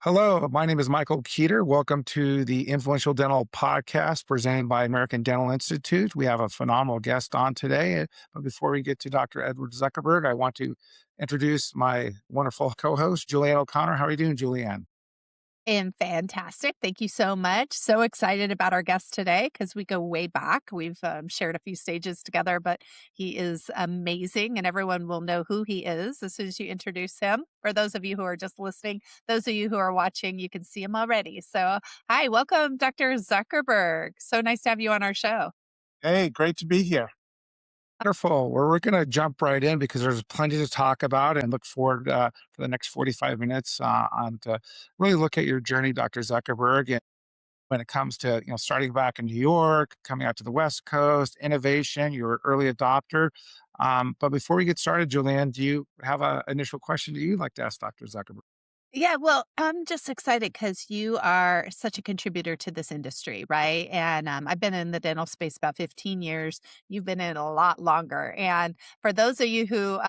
Hello, my name is Michael Keeter. Welcome to the Influential Dental Podcast presented by American Dental Institute. We have a phenomenal guest on today. But before we get to Dr. Edward Zuckerberg, I want to introduce my wonderful co host, Julianne O'Connor. How are you doing, Julianne? And fantastic. Thank you so much. So excited about our guest today because we go way back. We've shared a few stages together, but he is amazing and everyone will know who he is as soon as you introduce him. For those of you who are just listening, those of you who are watching, you can see him already. So, hi, welcome, Dr. Zuckerberg. So nice to have you on our show. Hey, great to be here. Wonderful. We're going to jump right in because there's plenty to talk about and look forward for the next 45 minutes on to really look at your journey, Dr. Zuckerberg. When it comes to starting back in New York, coming out to the West Coast, innovation, you're an early adopter. But before we get started, Julianne, do you have an initial question that you'd like to ask Dr. Zuckerberg? Yeah, well, I'm just excited because you are such a contributor to this industry, right? And I've been in the dental space about 15 years. You've been in it a lot longer. And for those of you who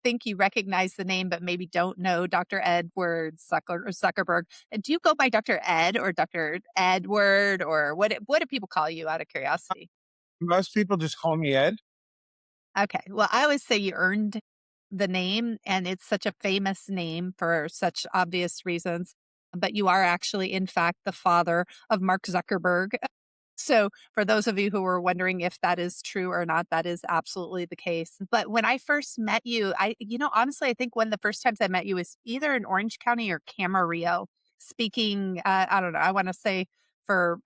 think you recognize the name, but maybe don't know Dr. Edward Zuckerberg, do you go by Dr. Ed or Dr. Edward, or what do people call you out of curiosity? Most people just call me Ed. Okay. Well, I always say you earned the name, and it's such a famous name for such obvious reasons. But you are actually, in fact, the father of Mark Zuckerberg. So, for those of you who were wondering if that is true or not, that is absolutely the case. But when I first met you, honestly, I think one of the first times I met you was either in Orange County or Camarillo, speaking. I don't know. I want to say for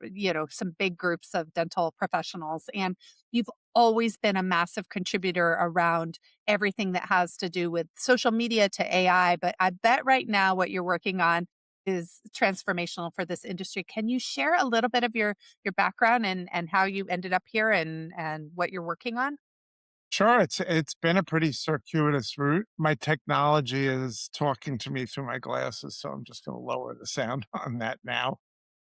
some big groups of dental professionals, and you've always been a massive contributor around everything that has to do with social media to AI. But I bet right now what you're working on is transformational for this industry. Can you share a little bit of your background and how you ended up here and what you're working on? Sure, it's been a pretty circuitous route. My technology is talking to me through my glasses, so I'm just going to lower the sound on that now.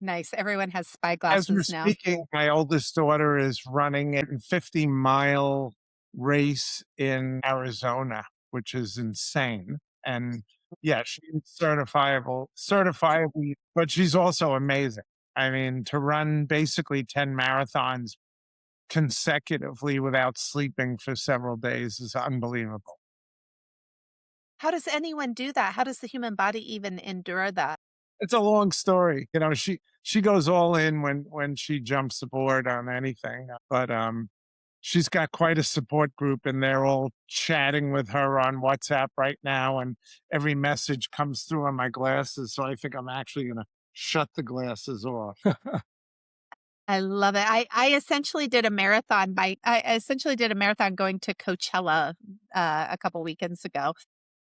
Nice. Everyone has spy As we're glasses now. speaking, my oldest daughter is running a 50-mile race in Arizona, which is insane. And yeah, she's certifiably, but she's also amazing. I mean, to run basically 10 marathons consecutively without sleeping for several days is unbelievable. How does anyone do that? How does the human body even endure that? It's a long story. She goes all in when she jumps aboard on anything. But she's got quite a support group and they're all chatting with her on WhatsApp right now and every message comes through on my glasses. So I think I'm actually gonna shut the glasses off. I love it. I essentially did a marathon I essentially did a marathon going to Coachella a couple weekends ago,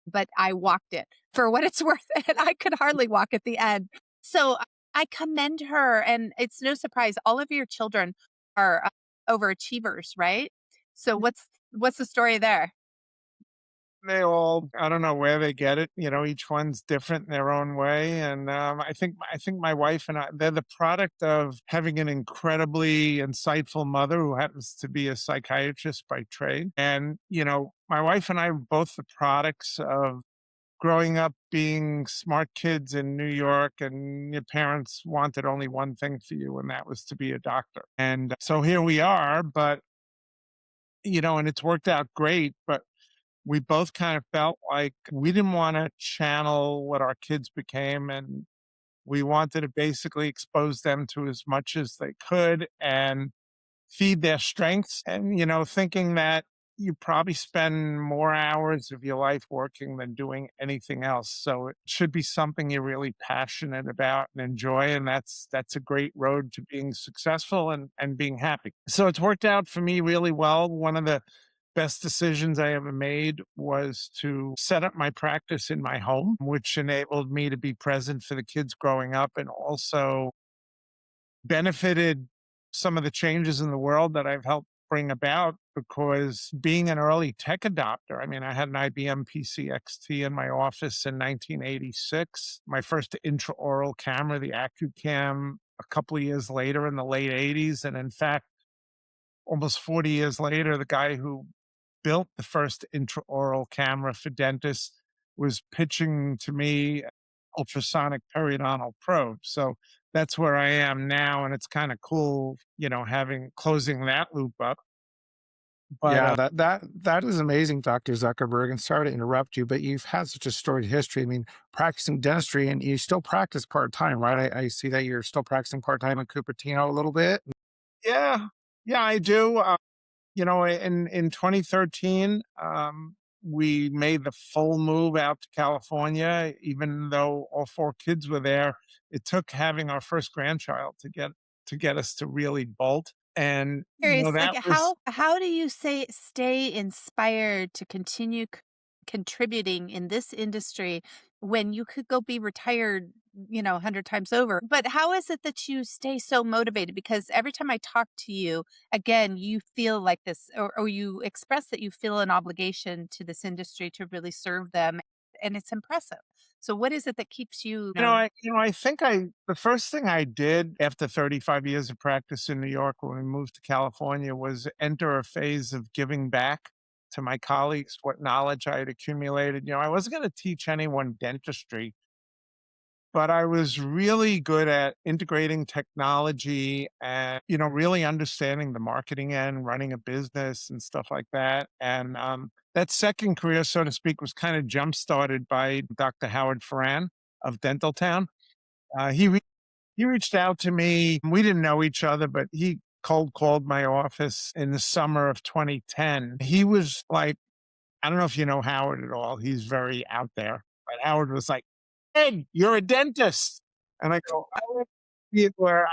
but I walked it for what it's worth, and I could hardly walk at the end. So I commend her, and it's no surprise all of your children are overachievers, right? So what's the story there? They all, I don't know where they get it. Each one's different in their own way. And I think my wife and I, they're the product of having an incredibly insightful mother who happens to be a psychiatrist by trade. And, my wife and I are both the products of growing up being smart kids in New York, and your parents wanted only one thing for you, and that was to be a doctor. And so here we are, but, and it's worked out great. But we both kind of felt like we didn't want to channel what our kids became, and we wanted to basically expose them to as much as they could and feed their strengths. And, thinking that you probably spend more hours of your life working than doing anything else. So it should be something you're really passionate about and enjoy. And that's a great road to being successful and being happy. So it's worked out for me really well. One of the best decisions I ever made was to set up my practice in my home, which enabled me to be present for the kids growing up and also benefited some of the changes in the world that I've helped bring about because being an early tech adopter, I mean, I had an IBM PC XT in my office in 1986. My first intraoral camera, the AccuCam, a couple of years later in the late 80s. And in fact, almost 40 years later, the guy who built the first intraoral camera for dentists was pitching to me ultrasonic periodontal probe. So that's where I am now, and it's kind of cool, having closing that loop up. But Yeah, that is amazing, Dr. Zuckerberg. And sorry to interrupt you, but you've had such a storied history. I mean, practicing dentistry, and you still practice part time, right? I see that you're still practicing part time in Cupertino a little bit. yeah, yeah, I do. In 2013, we made the full move out to California. Even though all four kids were there, it took having our first grandchild to get us to really bolt. And Curious, like, that was, how do you say stay inspired to continue contributing in this industry when you could go be retired, 100 times over? But how is it that you stay so motivated? Because every time I talk to you, again, you feel like this, or you express that you feel an obligation to this industry to really serve them, and it's impressive. So, what is it that keeps you? I think the first thing I did after 35 years of practice in New York when we moved to California was enter a phase of giving back to my colleagues what knowledge I had accumulated. I wasn't going to teach anyone dentistry, but I was really good at integrating technology and, really understanding the marketing end, running a business and stuff like that. And that second career, so to speak, was kind of jump started by Dr. Howard Farran of Dental Town. He reached out to me. We didn't know each other, but he cold called my office in the summer of 2010. He was like, I don't know if you know Howard at all. He's very out there. But Howard was like, "Hey, you're a dentist." And I go, "Oh, you were a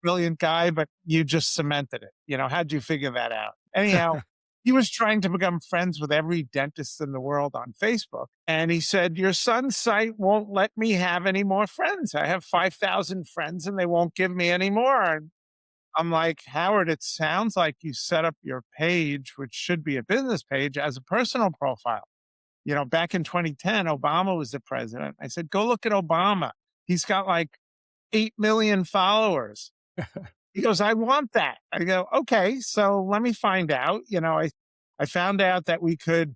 brilliant guy, but you just cemented it. How'd you figure that out?" Anyhow, he was trying to become friends with every dentist in the world on Facebook. And he said, "Your son's site won't let me have any more friends. I have 5,000 friends and they won't give me any more." And I'm like, "Howard, it sounds like you set up your page, which should be a business page, as a personal profile." Back in 2010, Obama was the president. I said, "Go look at Obama. He's got like 8 million followers." He goes, "I want that." I go, "Okay, so let me find out." I found out that we could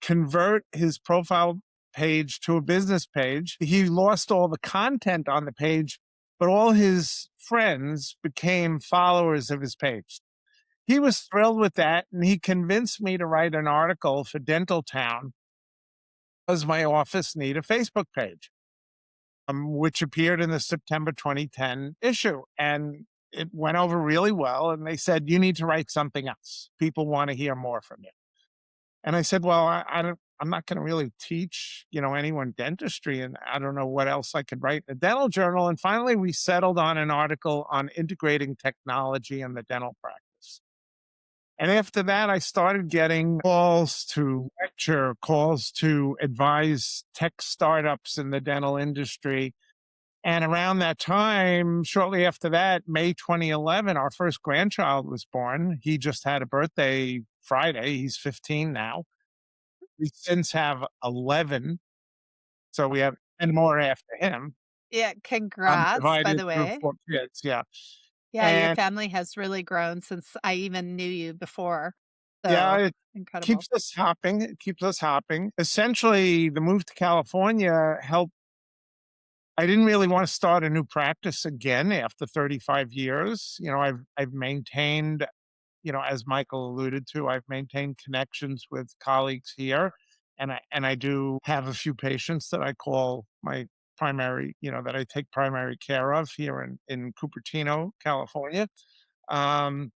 convert his profile page to a business page. He lost all the content on the page, but all his friends became followers of his page. He was thrilled with that, and he convinced me to write an article for Dental Town. Does my office need a Facebook page? Which appeared in the September 2010 issue. And it went over really well. And they said, "You need to write something else. People want to hear more from you." And I said, "Well, I'm not going to really teach, anyone dentistry, and I don't know what else I could write in the dental journal." And finally, we settled on an article on integrating technology in the dental practice. And after that, I started getting calls to lecture, calls to advise tech startups in the dental industry. And around that time, shortly after that, May 2011, our first grandchild was born. He just had a birthday Friday. He's 15 now. We since have 11. So we have 10 more after him, Yeah, congrats, by divided the through way. four kids. Yeah. Yeah, your And family has really grown since I even knew you before. yeah, So, it incredible. keeps us hopping. It keeps us hopping. Essentially, the move to California helped. I didn't really want to start a new practice again after 35 years. I've maintained, as Michael alluded to, I've maintained connections with colleagues here, and I do have a few patients that I call my primary, that I take primary care of here in Cupertino, California. Um,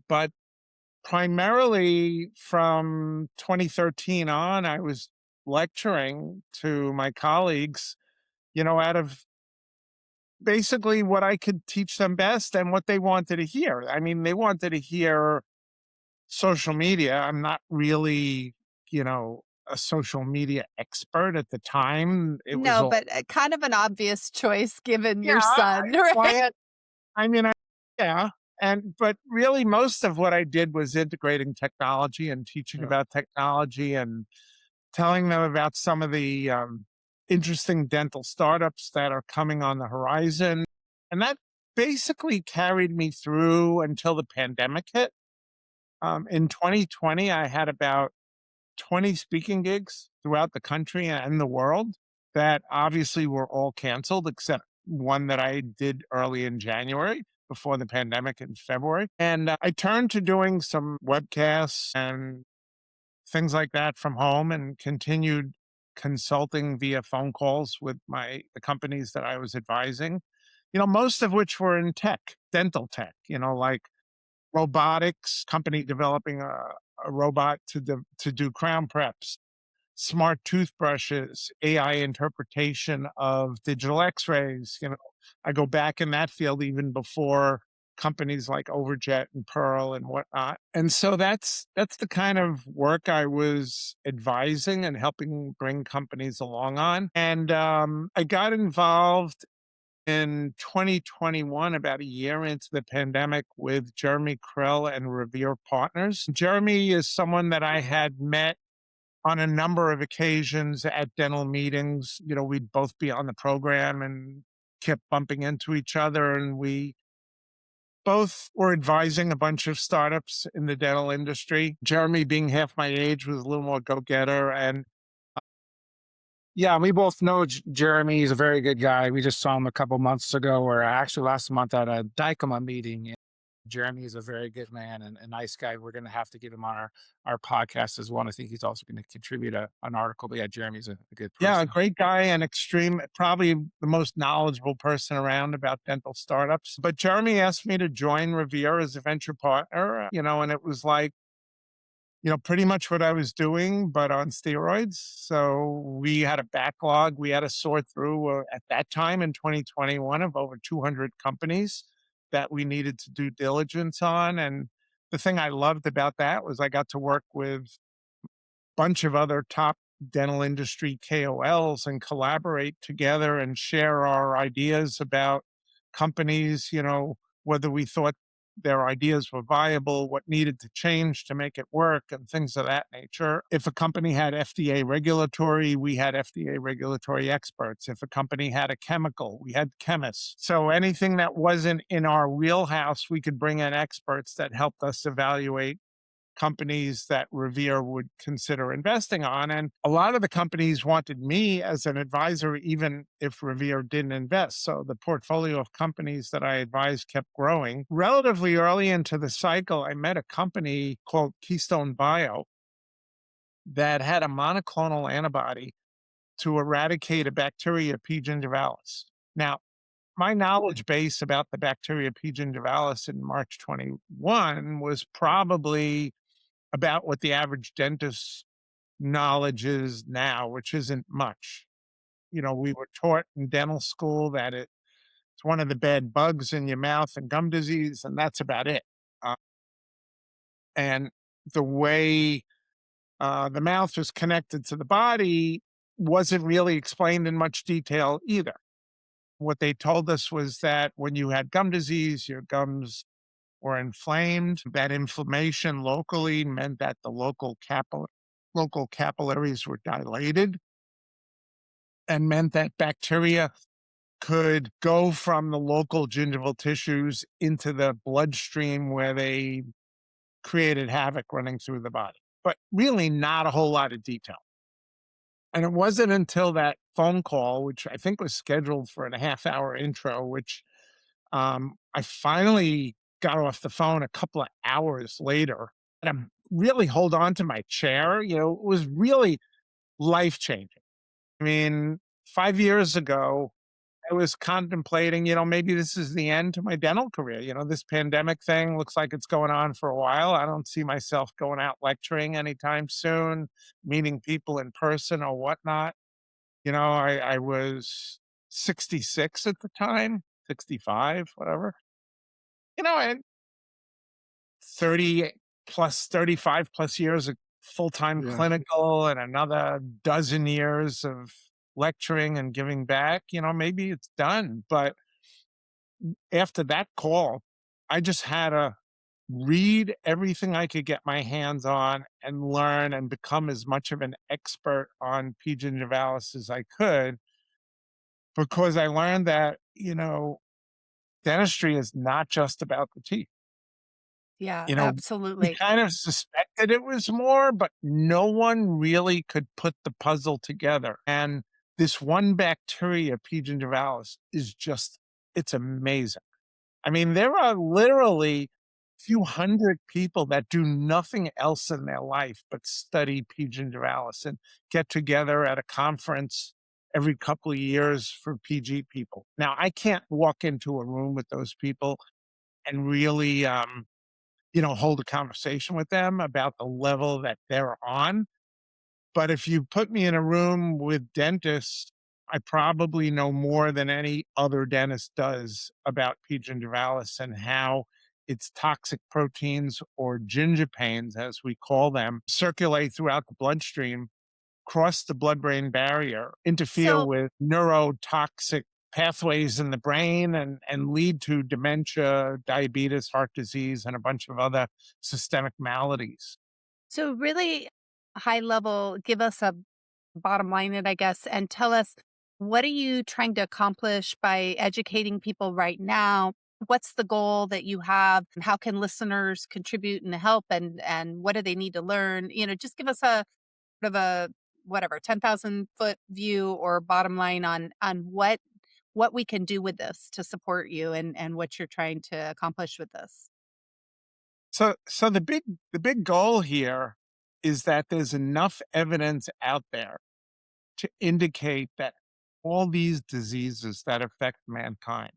but primarily from 2013 on, I was lecturing to my colleagues, out of basically what I could teach them best and what they wanted to hear. I mean, they wanted to hear social media. I'm not really, a social media expert at the time. It was No, all, but, kind of an obvious choice given yeah, your son, right? I mean, yeah. But really, most of what I did was integrating technology and teaching Yeah. about technology and telling them about some of the interesting dental startups that are coming on the horizon. And that basically carried me through until the pandemic hit. In 2020, I had about 20 speaking gigs throughout the country and the world. that obviously were all canceled except one that I did early in January before the pandemic in February. And I turned to doing some webcasts and things like that from home and continued consulting via phone calls with the companies that I was advising, most of which were in tech, dental tech, like robotics, company developing a robot to do crown preps, smart toothbrushes, AI interpretation of digital x-rays. I go back in that field even before companies like Overjet and Pearl and whatnot. And so that's the kind of work I was advising and helping bring companies along on. And I got involved in 2021, about a year into the pandemic, with Jeremy Krill and Revere Partners. Jeremy is someone that I had met on a number of occasions at dental meetings. We'd both be on the program and kept bumping into each other. And we both were advising a bunch of startups in the dental industry. Jeremy, being half my age, was a little more go getter. And Yeah, we both know Jeremy. He's a very good guy. We just saw him a couple months ago, or actually last month at a Dicoma meeting. And Jeremy is a very good man and a nice guy. We're going to have to get him on our podcast as well. And I think he's also going to contribute an article. But yeah, Jeremy's a good yeah, a person. great guy and extreme, probably the most knowledgeable person around about dental startups. But Jeremy asked me to join Revere as a venture partner, and it was like, pretty much what I was doing, but on steroids. So we had a backlog we had to sort through at that time in 2021 of over 200 companies that we needed to do diligence on. And the thing I loved about that was I got to work with bunch of other top dental industry KOLs and collaborate together and share our ideas about companies, whether we thought their ideas were viable, what needed to change to make it work, and things of that nature. If a company had FDA regulatory, we had FDA regulatory experts. If a company had a chemical, we had chemists. So anything that wasn't in our wheelhouse, we could bring in experts that helped us evaluate companies that Revere would consider investing on. And a lot of the companies wanted me as an advisor, even if Revere didn't invest. So the portfolio of companies that I advised kept growing. Relatively early into the cycle, I met a company called Keystone Bio that had a monoclonal antibody to eradicate a bacteria, P. gingivalis. Now, my knowledge base about the bacteria P. gingivalis in March 21 was probably about what the average dentist's knowledge is now, which isn't much. We were taught in dental school that it's one of the bad bugs in your mouth and gum disease, and that's about it. Uh, and the way the mouth was connected to the body wasn't really explained in much detail either. What they told us was that when you had gum disease, your gums were inflamed. That inflammation locally meant that the local capillaries were dilated and meant that bacteria could go from the local gingival tissues into the bloodstream where they created havoc running through the body. But really not a whole lot of detail. And it wasn't until that phone call, which I think was scheduled for a half-hour intro, which I finally got off the phone a couple of hours later, and I'm really hold on to my chair. It was really life changing. I mean, 5 years ago, I was contemplating, maybe this is the end to my dental career. This pandemic thing looks like it's going on for a while. I don't see myself going out lecturing anytime soon, meeting people in person or whatnot. I was 66 at the time, 65, whatever. And 30 plus 35 plus years of full-time Yeah. clinical and another dozen years of lecturing and giving back, maybe it's done. But after that call, I just had to read everything I could get my hands on and learn and become as much of an expert on P. gingivalis as I could, because I learned that, dentistry is not just about the teeth. Yeah, You know, we absolutely. kind of suspected it was more, but no one really could put the puzzle together. And this one bacteria, P. gingivalis, is just, it's amazing. I mean, there are literally a few hundred people that do nothing else in their life but study P. gingivalis and get together at a conference every couple of years for PG people. Now, I can't walk into a room with those people and really, hold a conversation with them about the level that they're on. But if you put me in a room with dentists, I probably know more than any other dentist does about P. gingivalis and how its toxic proteins, or gingipains, as we call them, circulate throughout the bloodstream, cross the blood-brain barrier, interfere So with neurotoxic pathways in the brain, and lead to dementia, diabetes, heart disease, and a bunch of other systemic maladies. so really high level, give us a bottom line it, I guess, and tell us, what are you trying to accomplish by educating people right now? What's the goal that you have? How can listeners contribute and help, and what do they need to learn? Just give us a sort of a whatever 10,000-foot view or bottom line on what we can do with this to support you and what you're trying to accomplish with this. So the big goal here is that there's enough evidence out there to indicate that all these diseases that affect mankind,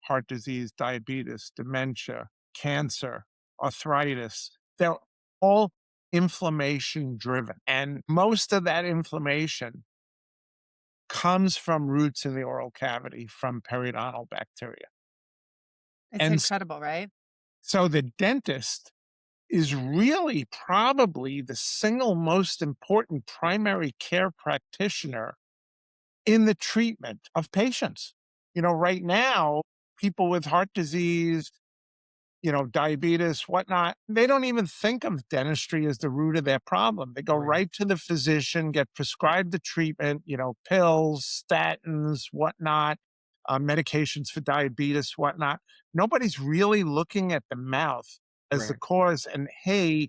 heart disease, diabetes, dementia, cancer, arthritis, they're all inflammation driven. And most of that inflammation comes from roots in the oral cavity from periodontal bacteria. It's And incredible, right? so the dentist is really probably the single most important primary care practitioner in the treatment of patients. Right now, people with heart disease, diabetes, whatnot, they don't even think of dentistry as the root of their problem. They go Right. right to the physician, get prescribed the treatment, pills, statins, whatnot, medications for diabetes, whatnot. Nobody's really looking at the mouth as the Right. cause. And hey,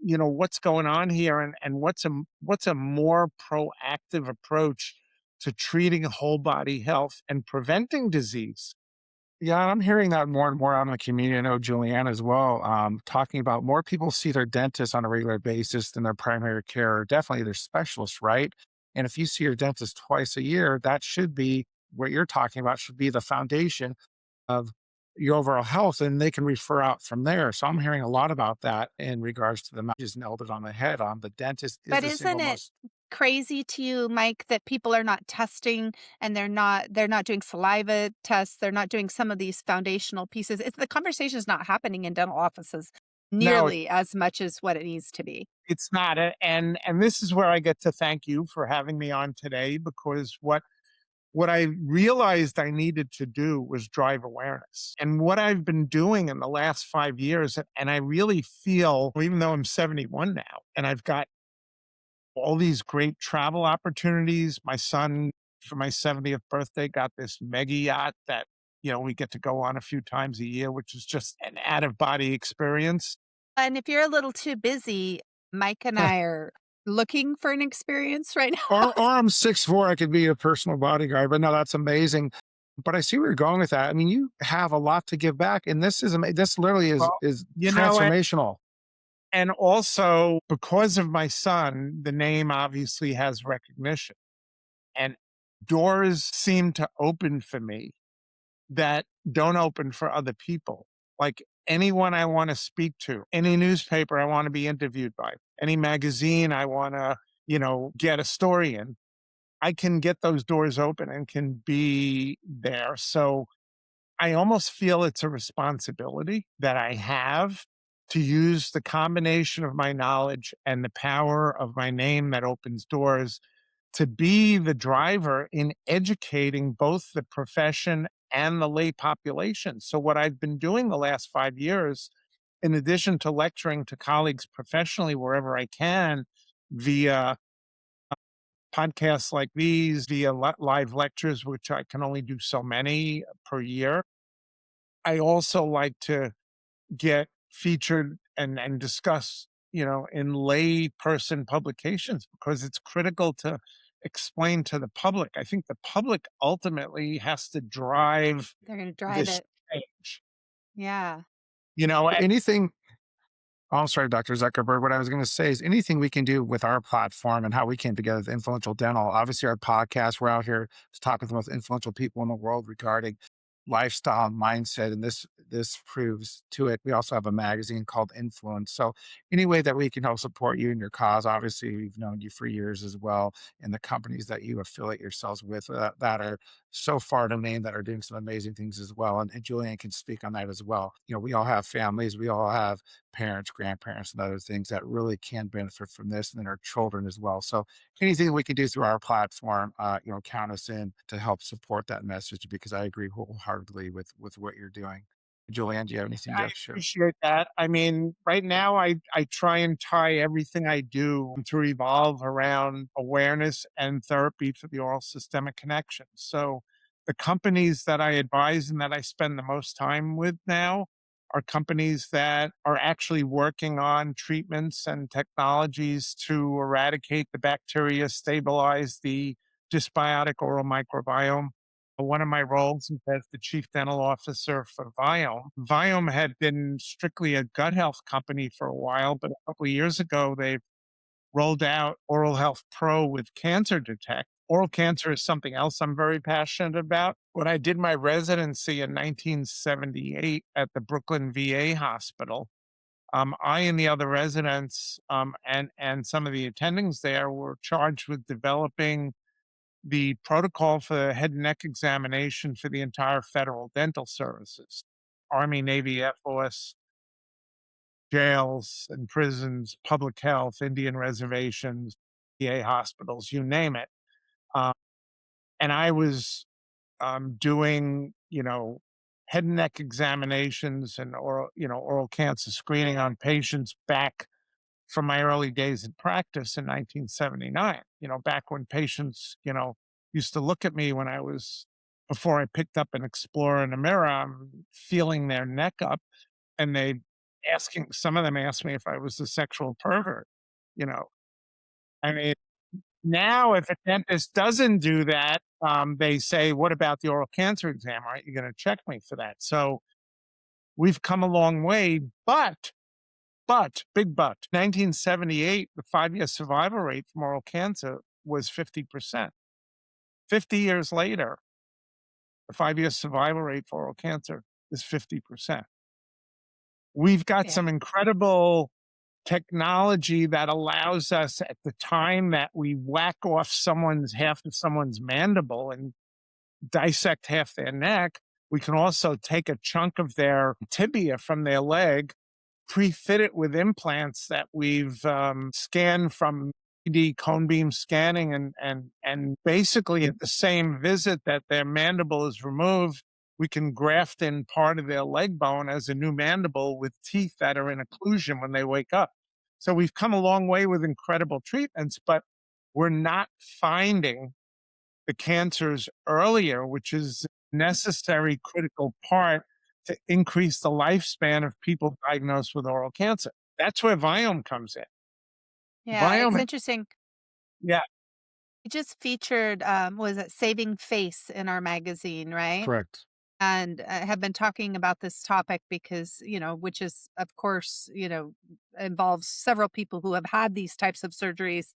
what's going on here, and what's a more proactive approach to treating whole body health and preventing disease. Yeah, I'm hearing that more and more out in the community. I know Julianne as well, talking about more people see their dentist on a regular basis than their primary care, or definitely their specialist, right? And if you see your dentist twice a year, that should be what you're talking about, should be the foundation of your overall health, and they can refer out from there. So I'm hearing a lot about that in regards to the mouth. You just nailed it on the head. The dentist is But the isn't single it most. crazy to you, Mike, that people are not testing and they're not doing saliva tests, they're not doing some of these foundational pieces. The conversation is not happening in dental offices No, nearly as much as what it needs to be. it's not. And this is where I get to thank you for having me on today, because what I realized I needed to do was drive awareness. And what I've been doing in the last 5 years, and I really feel, even though I'm 71 now, and I've got all these great travel opportunities. My son, for my 70th birthday, got this mega yacht that, we get to go on a few times a year, which is just an out of body experience. And if you're a little too busy, Mike and I are looking for an experience right now. Or I'm 6'4", I could be a personal bodyguard, but no, that's amazing. But I see where you're going with that. I mean, you have a lot to give back, and this literally is Well, is you know, and, transformational. and also because of my son, the name obviously has recognition, and doors seem to open for me that don't open for other people. Like anyone I want to speak to, any newspaper I want to be interviewed by, any magazine I want to, get a story in, I can get those doors open and can be there. So I almost feel it's a responsibility that I have to use the combination of my knowledge and the power of my name that opens doors to be the driver in educating both the profession and the lay population. So, what I've been doing the last 5 years, in addition to lecturing to colleagues professionally wherever I can via podcasts like these, via live lectures, which I can only do so many per year, I also like to get featured and discuss, in lay person publications, because it's critical to explain to the public. I think the public ultimately has to drive They're going to drive this it. change. Yeah. You know, Anything Oh, I'm sorry, Dr. Zuckerberg. What I was going to say is anything we can do with our platform and how we came together with Influential Dental. Obviously, our podcast, we're out here to talk with the most influential people in the world regarding lifestyle and mindset. And this proves to it. We also have a magazine called Influence. So any way that we can help support you and your cause, obviously, we've known you for years as well. And the companies that you affiliate yourselves with that are so far to name that are doing some amazing things as well. And Julianne can speak on that as well. We all have families, we all have parents, grandparents, and other things that really can benefit from this, and then our children as well. So anything we can do through our platform, count us in to help support that message because I agree wholeheartedly with what you're doing. Julianne, do you have anything you'd I like to share? appreciate that. I mean, right now, I try and tie everything I do to revolve around awareness and therapy for the oral systemic connection. So, the companies that I advise and that I spend the most time with now are companies that are actually working on treatments and technologies to eradicate the bacteria, stabilize the dysbiotic oral microbiome. One of my roles is as the chief dental officer for Viome. Viome had been strictly a gut health company for a while, but a couple of years ago, they rolled out Oral Health Pro with Cancer Detect. Oral cancer is something else I'm very passionate about. When I did my residency in 1978 at the Brooklyn VA hospital, I and the other residents and some of the attendings there were charged with developing the protocol for head and neck examination for the entire federal dental services, Army, Navy, Air Force, jails and prisons, public health, Indian reservations, VA hospitals, you name it. Uh, and I was doing, head and neck examinations and oral cancer screening on patients back from my early days in practice in 1979, back when patients, used to look at me when before I picked up an Explorer in a mirror, I'm feeling their neck up and some of them asked me if I was a sexual pervert, you know. I mean, now if a dentist doesn't do that, they say, what about the oral cancer exam? Aren't you going to check me for that? So we've come a long way, big but, 1978, the 5-year survival rate from oral cancer was 50%. 50 years later, the 5-year survival rate for oral cancer is 50%. We've got Yeah. some incredible technology that allows us at the time that we whack off half of someone's mandible and dissect half their neck, we can also take a chunk of their tibia from their leg, pre-fit it with implants that we've scanned from 3D cone beam scanning, and basically at the same visit that their mandible is removed, we can graft in part of their leg bone as a new mandible with teeth that are in occlusion when they wake up. So we've come a long way with incredible treatments, but we're not finding the cancers earlier, which is a necessary critical part to increase the lifespan of people diagnosed with oral cancer. That's where Viome comes in. Yeah. It's Viome, interesting. yeah, We just featured, was it Saving Face in our magazine, right? Correct. And have been talking about this topic because, which is, of course, involves several people who have had these types of surgeries.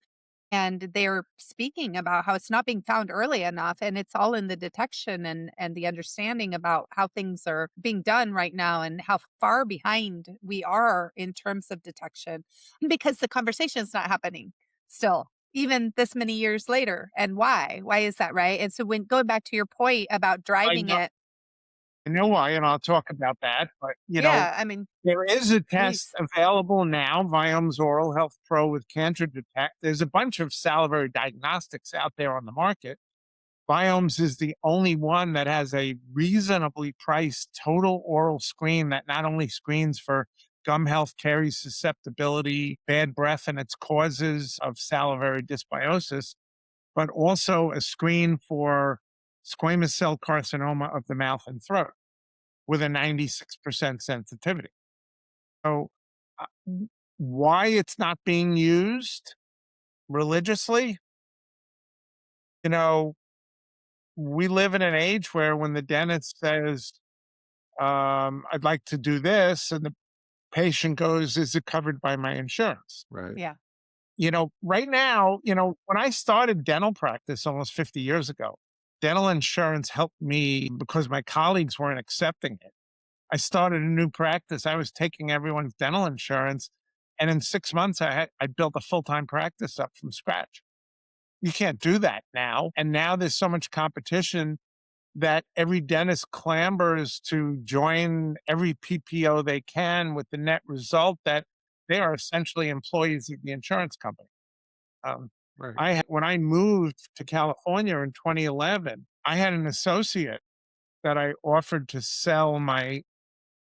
And they're speaking about how it's not being found early enough. And it's all in the detection and the understanding about how things are being done right now and how far behind we are in terms of detection because the conversation is not happening still, even this many years later. And why? Why is that right? And so when going back to your point about I driving know, it, I know why, and I'll talk about that. But yeah, I mean, there is a test please. available now, Viome's Oral Health Pro with Cancer Detect. There's a bunch of salivary diagnostics out there on the market. Biomes is the only one that has a reasonably priced total oral screen that not only screens for gum health, caries susceptibility, bad breath, and its causes of salivary dysbiosis, but also a screen for squamous cell carcinoma of the mouth and throat with a 96% sensitivity. So, uh, why it's not being used religiously? You know, we live in an age where when the dentist says, I'd like to do this, and the patient goes, is it covered by my insurance? Right. Yeah. Right now, when I started dental practice almost 50 years ago, dental insurance helped me because my colleagues weren't accepting it. I started a new practice. I was taking everyone's dental insurance. And in 6 months, I built a full time practice up from scratch. You can't do that now. And now there's so much competition that every dentist clambers to join every PPO they can, with the net result that they are essentially employees of the insurance company. Um, Right. when I moved to California in 2011, I had an associate that I offered to sell my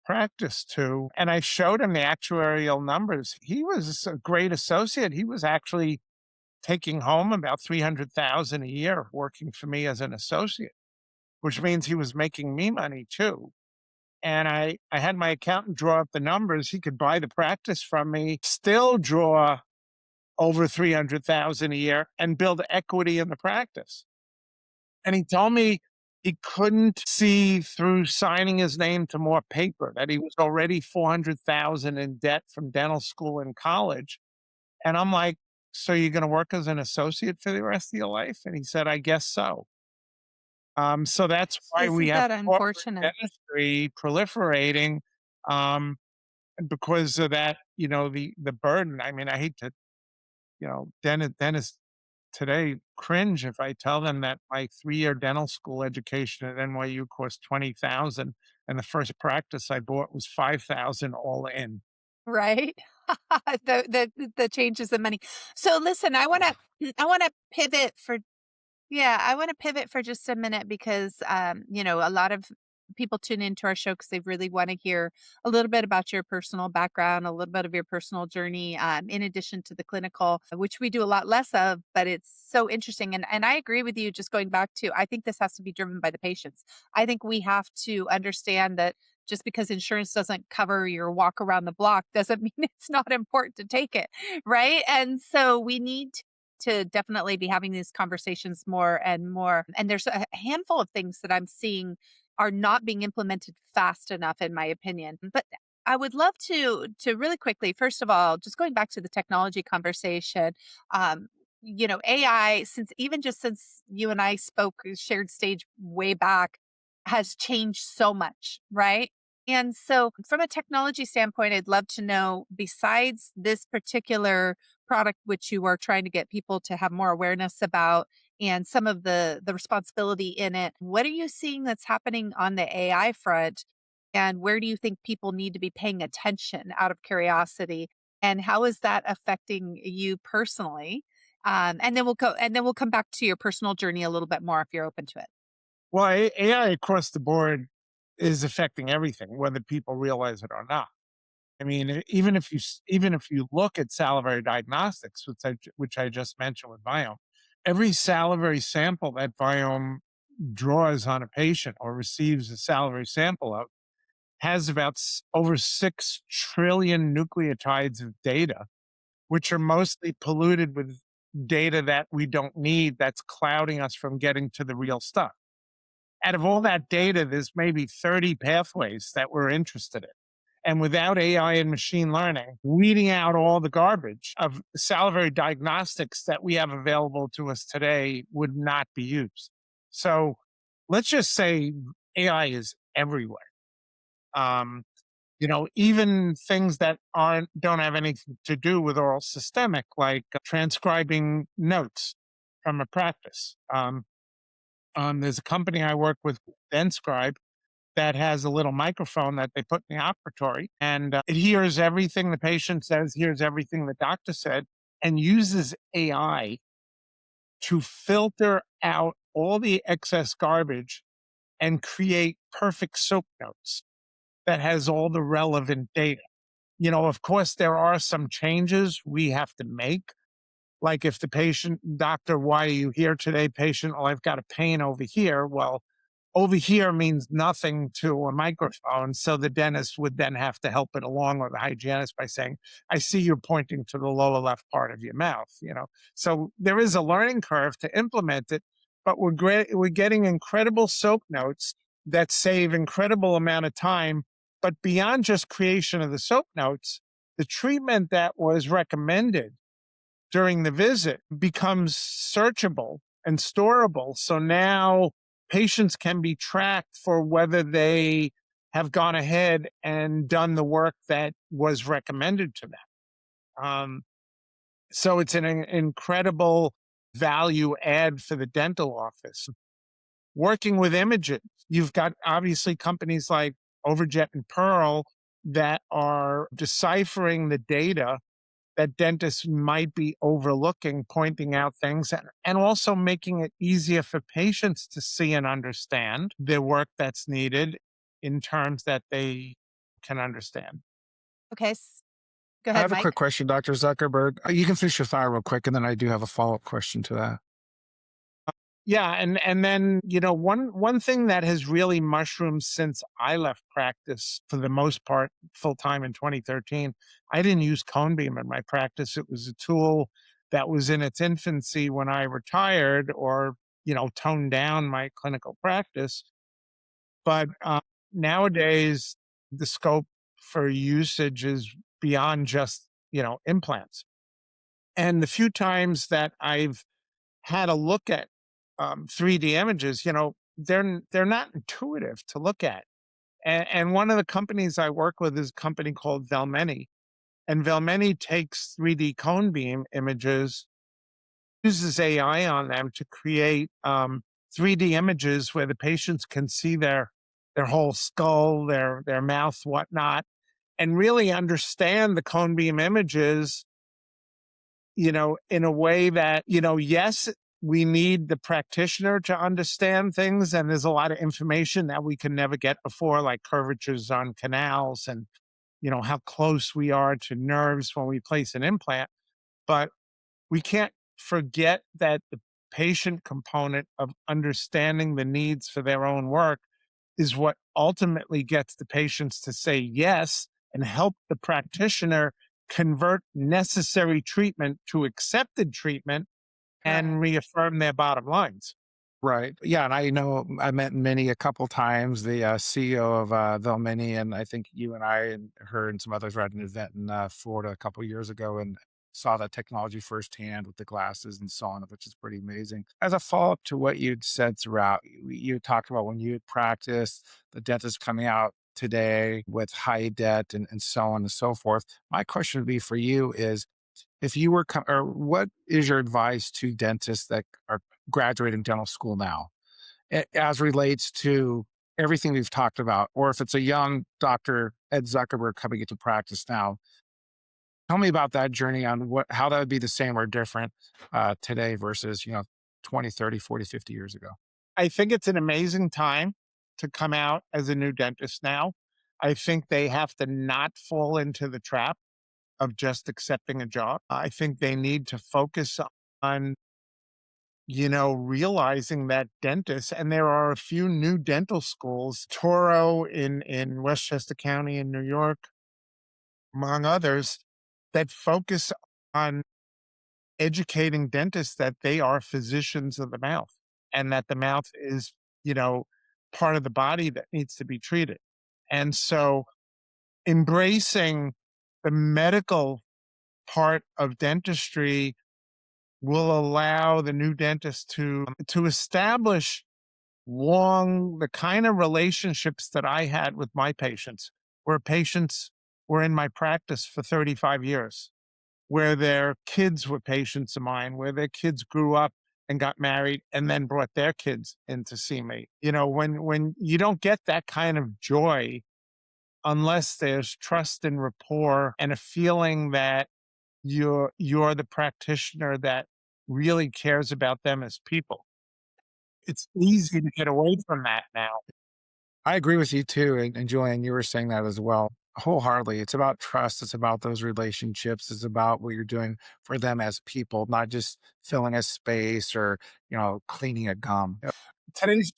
practice to, and I showed him the actuarial numbers. He was a great associate. He was actually taking home about 300,000 a year working for me as an associate, which means he was making me money too. And I had my accountant draw up the numbers. He could buy the practice from me, still draw over 300,000 a year and build equity in the practice. And he told me he couldn't see through signing his name to more paper, that he was already 400,000 in debt from dental school and college. And I'm like, so you're going to work as an associate for the rest of your life? And he said, I guess so. So that's why we Isn't have that corporate unfortunate? dentistry proliferating, um, because of that, the burden. I mean, I hate to, dentists today cringe if I tell them that my 3-year dental school education at NYU cost 20,000 and the first practice I bought was 5,000 all in. Right? The changes in money. So listen, I wanna pivot for yeah, I want to pivot for just a minute because, a lot of people tune into our show because they really want to hear a little bit about your personal background, a little bit of your personal journey, in addition to the clinical, which we do a lot less of, but it's so interesting. And I agree with you. Just going back to, I think this has to be driven by the patients. I think we have to understand that just because insurance doesn't cover your walk around the block doesn't mean it's not important to take it, right? And so we need to definitely be having these conversations more and more. And there's a handful of things that I'm seeing are not being implemented fast enough, in my opinion. But I would love to really quickly, first of all, just going back to the technology conversation. AI, since you and I spoke, shared stage way back, has changed so much, right? And so, from a technology standpoint, I'd love to know, besides this particular product which you are trying to get people to have more awareness about and some of the responsibility in it, what are you seeing that's happening on the AI front, and where do you think people need to be paying attention out of curiosity, and how is that affecting you personally? And then we'll come back to your personal journey a little bit more if you're open to it. Well, AI across the board is affecting everything, whether people realize it or not. I mean, even if you look at salivary diagnostics, which I just mentioned with Biome, every salivary sample that Biome draws on a patient or receives a salivary sample of has about over 6 trillion nucleotides of data, which are mostly polluted with data that we don't need, that's clouding us from getting to the real stuff. Out of all that data, there's maybe 30 pathways that we're interested in. And without AI and machine learning, weeding out all the garbage of salivary diagnostics that we have available to us today would not be used. So let's just say AI is everywhere. Um, even things that don't have anything to do with oral systemic, like transcribing notes from a practice. There's a company I work with, Denscribe, that has a little microphone that they put in the operatory, and it hears everything the patient says, hears everything the doctor said, and uses AI to filter out all the excess garbage and create perfect soap notes that has all the relevant data. Of course, there are some changes we have to make. Like if the patient, doctor, why are you here today, patient? Oh, I've got a pain over here. Well, over here means nothing to a microphone. So the dentist would then have to help it along, or the hygienist, by saying, I see you're pointing to the lower left part of your mouth. So there is a learning curve to implement it, but we're getting incredible soap notes that save incredible amount of time. But beyond just creation of the soap notes, the treatment that was recommended during the visit becomes searchable and storable. So now patients can be tracked for whether they have gone ahead and done the work that was recommended to them. So it's an incredible value add for the dental office. Working with images, you've got obviously companies like Overjet and Pearl that are deciphering the data that dentists might be overlooking, pointing out things, and also making it easier for patients to see and understand the work that's needed in terms that they can understand. Okay. Go I ahead, have a Mike. quick question, Dr. Zuckerberg. You can finish your thought real quick, and then I do have a follow-up question to that. Yeah, and then, one thing that has really mushroomed since I left practice for the most part full time in 2013, I didn't use cone beam in my practice. It was a tool that was in its infancy when I retired or, toned down my clinical practice. But nowadays, the scope for usage is beyond just, implants. And the few times that I've had a look at 3D images, they're not intuitive to look at. And one of the companies I work with is a company called Velmeni, and Velmeni takes 3D cone beam images, uses AI on them to create 3D images where the patients can see their whole skull, their mouth, whatnot, and really understand the cone beam images, in a way that, yes, we need the practitioner to understand things. And there's a lot of information that we can never get before, like curvatures on canals and, how close we are to nerves when we place an implant. But we can't forget that the patient component of understanding the needs for their own work is what ultimately gets the patients to say yes and help the practitioner convert necessary treatment to accepted treatment and Correct. reaffirm their bottom lines. Right. Yeah, and I know I met Minnie a couple times, the CEO of Velmini, and I think you and I and her and some others were at an event in Florida a couple years ago and saw that technology firsthand with the glasses and so on, which is pretty amazing. As a follow-up to what you'd said throughout, you talked about when you had practiced, the dentist coming out today with high debt and so on and so forth. My question would be for you is if you were, or what is your advice to dentists that are graduating dental school now, as relates to everything we've talked about, or if it's a young Dr. Ed Zuckerberg coming into practice now? Tell me about that journey on how that would be the same or different today versus, 20, 30, 40, 50 years ago. I think it's an amazing time to come out as a new dentist now. I think they have to not fall into the trap of just accepting a job. I think they need to focus on, realizing that dentists, and there are a few new dental schools, Toro in Westchester County in New York, among others, that focus on educating dentists that they are physicians of the mouth and that the mouth is, you know, part of the body that needs to be treated. And so embracing the medical part of dentistry will allow the new dentist to establish the kind of relationships that I had with my patients, where patients were in my practice for 35 years, where their kids were patients of mine, where their kids grew up and got married and then brought their kids in to see me. When you don't get that kind of joy unless there's trust and rapport and a feeling that you're the practitioner that really cares about them as people. It's easy to get away from that now. I agree with you too. And Julian, you were saying that as well. Wholeheartedly. It's about trust. It's about those relationships. It's about what you're doing for them as people, not just filling a space or, cleaning a gum. Yep.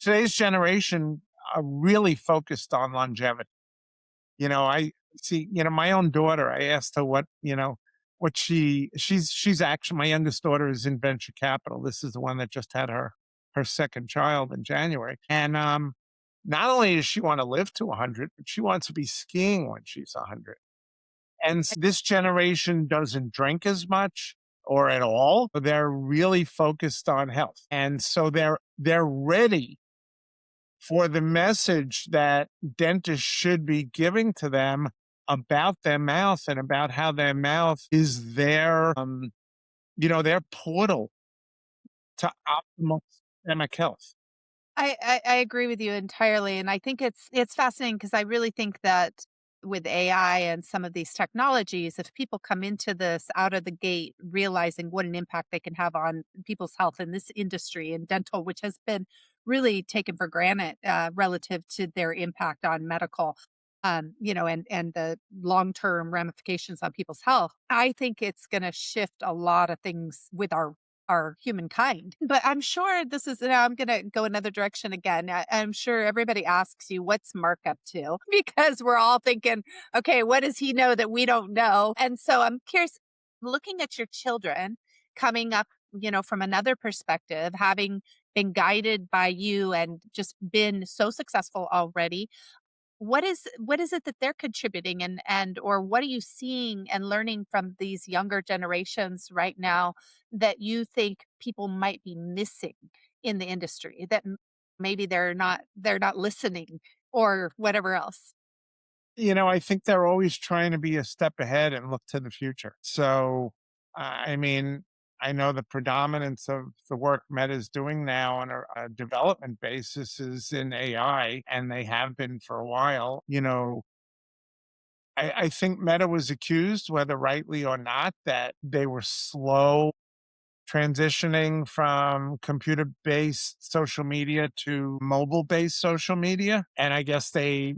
Today's generation are really focused on longevity. I see, my own daughter, I asked her what she's actually, my youngest daughter is in venture capital. This is the one that just had her her second child in January. And not only does she want to live to 100, but she wants to be skiing when she's 100. And this generation doesn't drink as much or at all. They're really focused on health. And so they're ready for the message that dentists should be giving to them about their mouth and about how their mouth is their their portal to optimal systemic health. I agree with you entirely, and I think it's fascinating because I really think that with AI and some of these technologies, if people come into this out of the gate realizing what an impact they can have on people's health in this industry in dental, which has been really taken for granted relative to their impact on medical, and the long term ramifications on people's health, I think it's going to shift a lot of things with our humankind. But I'm sure this is now I'm gonna go another direction again. I'm sure everybody asks you, what's Mark up to? Because we're all thinking, okay, what does he know that we don't know? And so I'm curious, looking at your children coming up, from another perspective, having been guided by you and just been so successful already, what is it that they're contributing and or what are you seeing and learning from these younger generations right now that you think people might be missing in the industry that maybe they're not listening or whatever else? I think they're always trying to be a step ahead and look to the future. So, I mean, I know the predominance of the work Meta is doing now on a development basis is in AI, and they have been for a while. I think Meta was accused, whether rightly or not, that they were slow transitioning from computer based social media to mobile based social media. And I guess they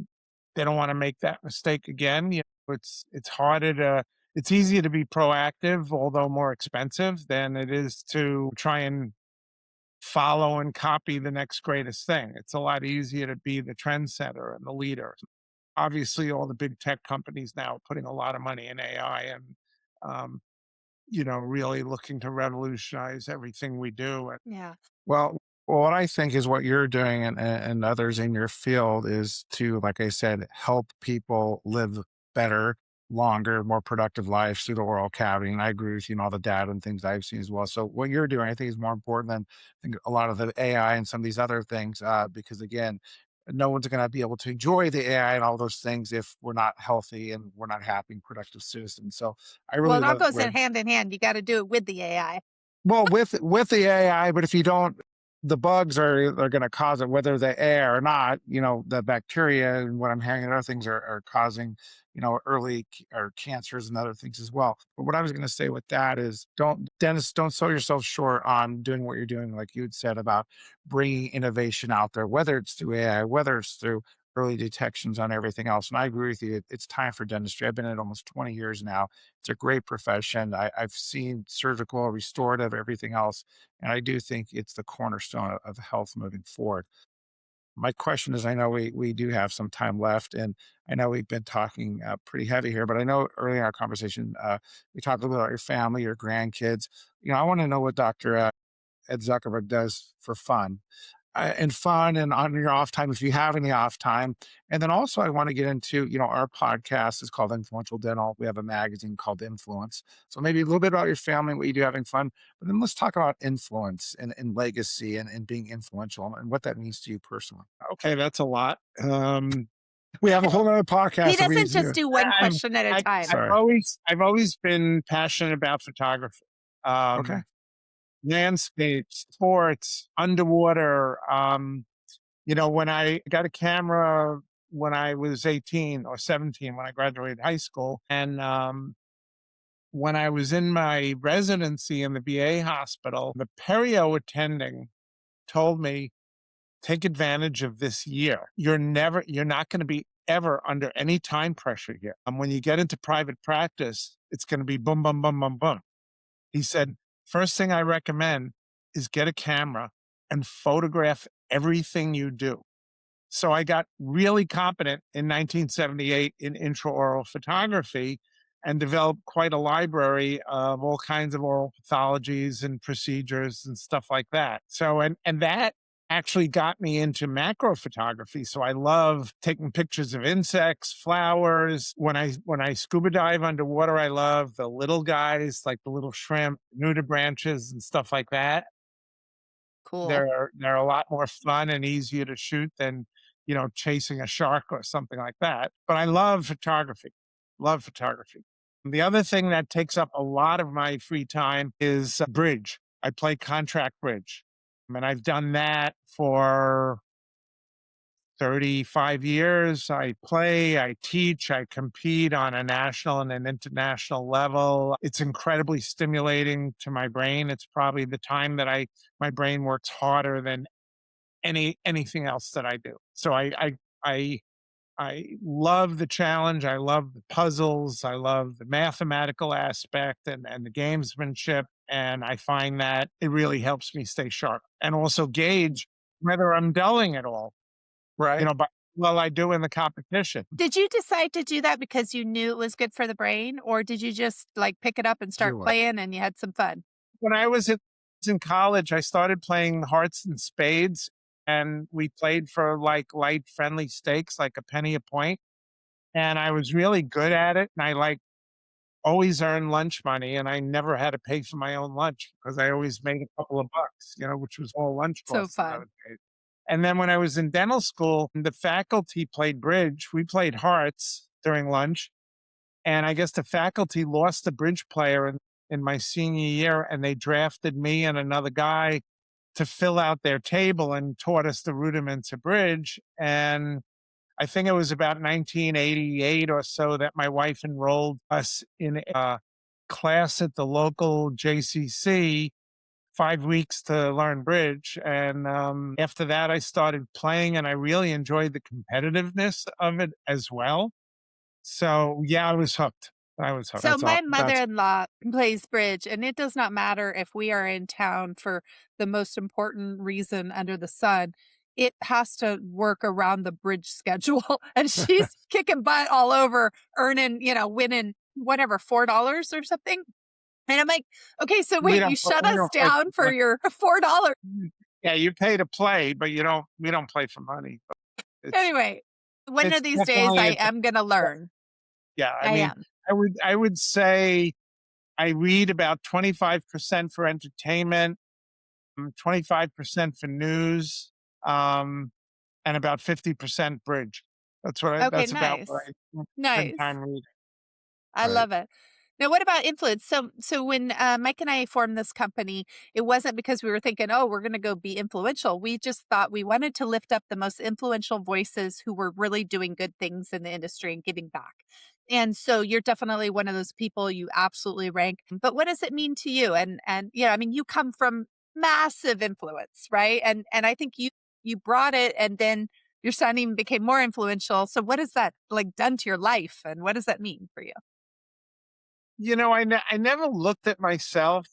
don't want to make that mistake again. It's harder to it's easier to be proactive, although more expensive than it is to try and follow and copy the next greatest thing. It's a lot easier to be the trendsetter and the leader. Obviously, all the big tech companies now are putting a lot of money in AI and um, really looking to revolutionize everything we do. And Yeah. Well, what I think is what you're doing and others in your field is to, like I said, help people live better, longer, more productive lives through the oral cavity. And I agree with you and all the data and things I've seen as well. So what you're doing, I think, is more important than I think a lot of the AI and some of these other things, because again, no one's going to be able to enjoy the AI and all those things if we're not healthy and we're not happy and productive citizens. So I Well, really it all love goes where in hand. You got to do it with the AI. well, with the AI, but if you don't, the bugs are going to cause it, whether they air or not. The bacteria and what I'm hearing and other things are causing, early or cancers and other things as well. But what I was going to say with that is, dentists, don't sell yourself short on doing what you're doing, like you had said about bringing innovation out there, whether it's through AI, whether it's through early detections on everything else. And I agree with you. It's time for dentistry. I've been in it almost 20 years now. It's a great profession. I've seen surgical, restorative, everything else, and I do think it's the cornerstone of health moving forward. My question is, I know we do have some time left, and I know we've been talking pretty heavy here, but I know early in our conversation we talked a little about your family, your grandkids. I want to know what Dr. Ed Zuckerberg does for fun and fun and on your off time if you have any off time. And then also I want to get into, our podcast is called Influential Dental. We have a magazine called Influence. So maybe a little bit about your family, what you do having fun, but then let's talk about influence and legacy and being influential and what that means to you personally. okay, that's a lot. We have a whole other He podcast that we need doesn't to just do. do one I've, question at a time. Sorry. I've always been passionate about photography. Okay. Landscapes, sports, underwater. When I got a camera when I was 18 or 17 when I graduated high school, and when I was in my residency in the VA hospital, the perio attending told me, take advantage of this year. You're not going to be ever under any time pressure here. When you get into private practice, it's going to be boom, boom, boom, boom, boom. He said, first thing I recommend is get a camera and photograph everything you do. So I got really competent in 1978 in intraoral photography. and developed quite a library of all kinds of oral pathologies and procedures and stuff like that. So, and that actually got me into macro photography. So I love taking pictures of insects, flowers. When I scuba dive underwater, I love the little guys, like the little shrimp, nudibranches and stuff like that. Cool. They're a lot more fun and easier to shoot than, chasing a shark or something like that. But I love photography. Love photography. The other thing that takes up a lot of my free time is bridge. I play contract bridge. And I've done that for 35 years. I play, I teach, I compete on a national and an international level. It's incredibly stimulating to my brain. It's probably the time that my brain works harder than anything else that I do. So I love the challenge. I love the puzzles. I love the mathematical aspect and the gamesmanship. And I find that it really helps me stay sharp and also gauge whether I'm dulling at all, Right. but well, I do in the competition. Did you decide to do that because you knew it was good for the brain, or did you just like pick it up and start Do it. playing and you had some fun? When I was in college, I started playing hearts and spades, and we played for like light, friendly stakes, like a penny a point. And I was really good at it. And I always earned lunch money, and I never had to pay for my own lunch because I always made a couple of bucks, which was all lunch So costs in fun. those days. And then when I was in dental school, the faculty played bridge. We played hearts during lunch. And I guess the faculty lost a bridge player in my senior year, and they drafted me and another guy to fill out their table and taught us the rudiments of bridge. And I think it was about 1988 or so that my wife enrolled us in a class at the local JCC, 5 weeks to learn bridge. And after that, I started playing, and I really enjoyed the competitiveness of it as well. So yeah, I was hooked. I was hooked. So That's my awesome. That's mother-in-law plays bridge, and it does not matter if we are in town for the most important reason under the sun. It has to work around the bridge schedule, and she's kicking butt all over, earning, winning whatever $4 or something. And I'm like, okay, so we wait, you don't shut we us don't play down for for money. your $4. Yeah, you pay to play, but you don't. We don't play for money. But it's Anyway, one of it's these days definitely I a am gonna learn. yeah. I I mean, am. I would say I read about 25% for entertainment, 25% for news, and about 50% bridge. Okay, That's about what nice. I spend Nice. time reading. I right. love it. Now, what about influence? So when Mike and I formed this company, it wasn't because we were thinking, oh, we're going to go be influential. We just thought we wanted to lift up the most influential voices who were really doing good things in the industry and giving back. And so you're definitely one of those people. You absolutely rank. But what does it mean to you? And I mean, you come from massive influence, right? And I think you brought it, and then your son even became more influential. So what has that like done to your life, and what does that mean for you? I never looked at myself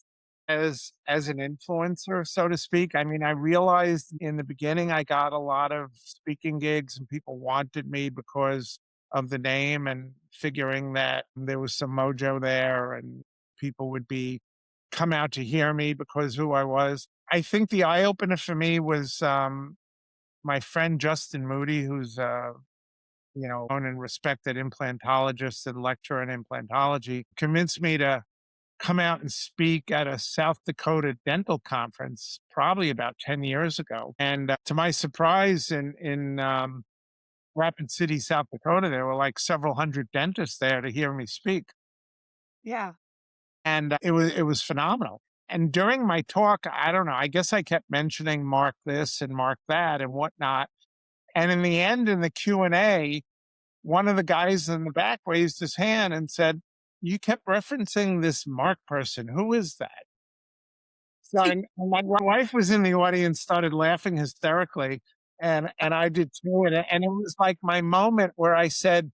as an influencer, so to speak. I mean, I realized in the beginning I got a lot of speaking gigs and people wanted me because of the name and figuring that there was some mojo there and people would be come out to hear me because who I was. I think the eye opener for me was my friend Justin Moody, who's known and respected implantologist and lecturer in implantology, convinced me to come out and speak at a South Dakota dental conference probably about 10 years ago. And to my surprise, in Rapid City, South Dakota, there were like several hundred dentists there to hear me speak. Yeah. And it was phenomenal. And during my talk, I don't know, I guess I kept mentioning Mark this and Mark that and whatnot. And in the end, in the Q&A, one of the guys in the back raised his hand and said, "You kept referencing this Mark person. Who is that?" So my wife was in the audience, started laughing hysterically, and I did too. And it was like my moment where I said,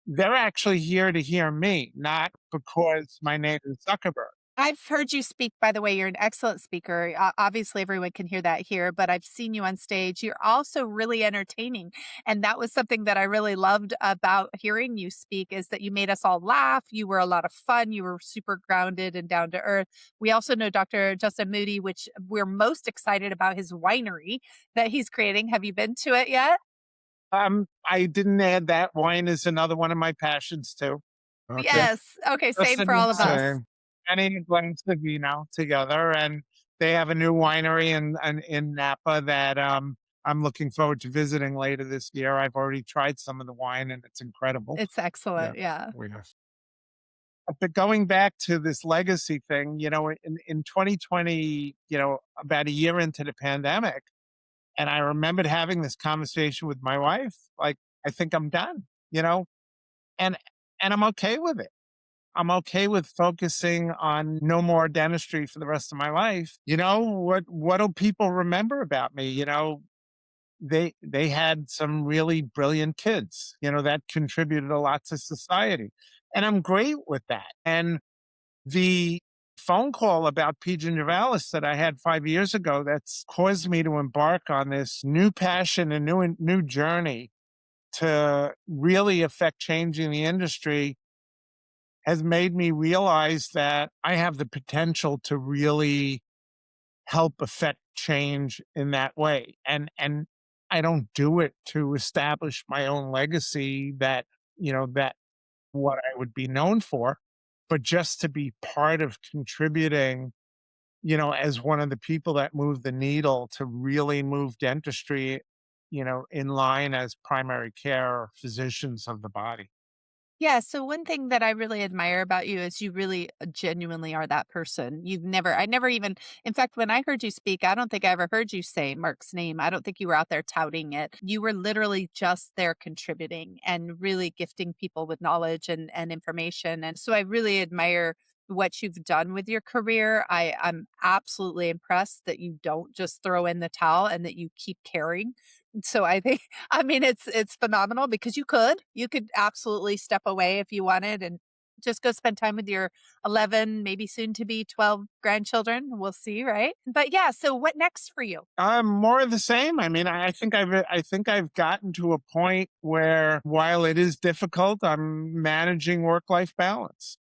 "They're actually here to hear me, not because my name is Zuckerberg." I've heard you speak, by the way, you're an excellent speaker. Obviously, everyone can hear that here, but I've seen you on stage. You're also really entertaining. And that was something that I really loved about hearing you speak is that you made us all laugh. You were a lot of fun. You were super grounded and down to earth. We also know Dr. Justin Moody, which we're most excited about his winery that he's creating. Have you been to it yet? I didn't add that. Wine is another one of my passions too. Okay. Yes. Okay. Same Justin for all and of us. Same. Annie blends the vino together, and they have a new winery in Napa that I'm looking forward to visiting later this year. I've already tried some of the wine, and it's incredible. It's Yeah. excellent. Yeah. We have. But going back to this legacy thing, in 2020, about a year into the pandemic, and I remembered having this conversation with my wife, like, I think I'm done, and and I'm okay with it. I'm okay with focusing on no more dentistry for the rest of my life. What do people remember about me? They had some really brilliant kids, that contributed a lot to society. And I'm great with that. And the phone call about P. gingivalis that I had 5 years ago that's caused me to embark on this new passion and new journey to really affect change in the industry has made me realize that I have the potential to really help affect change in that way. And I don't do it to establish my own legacy that what I would be known for, but just to be part of contributing, as one of the people that move the needle to really move dentistry, in line as primary care physicians of the body. Yeah, so one thing that I really admire about you is you really genuinely are that person. I never even, in fact, when I heard you speak, I don't think I ever heard you say Mark's name. I don't think you were out there touting it. You were literally just there contributing and really gifting people with knowledge and information. And so I really admire what you've done with your career. I'm absolutely impressed that you don't just throw in the towel and that you keep caring. So I think I mean, it's phenomenal because you could absolutely step away if you wanted and just go spend time with your 11, maybe soon to be 12 grandchildren. We'll see, right? But yeah, so what next for you? More of the same. I mean, I think I've gotten to a point where while it is difficult, I'm managing work-life balance.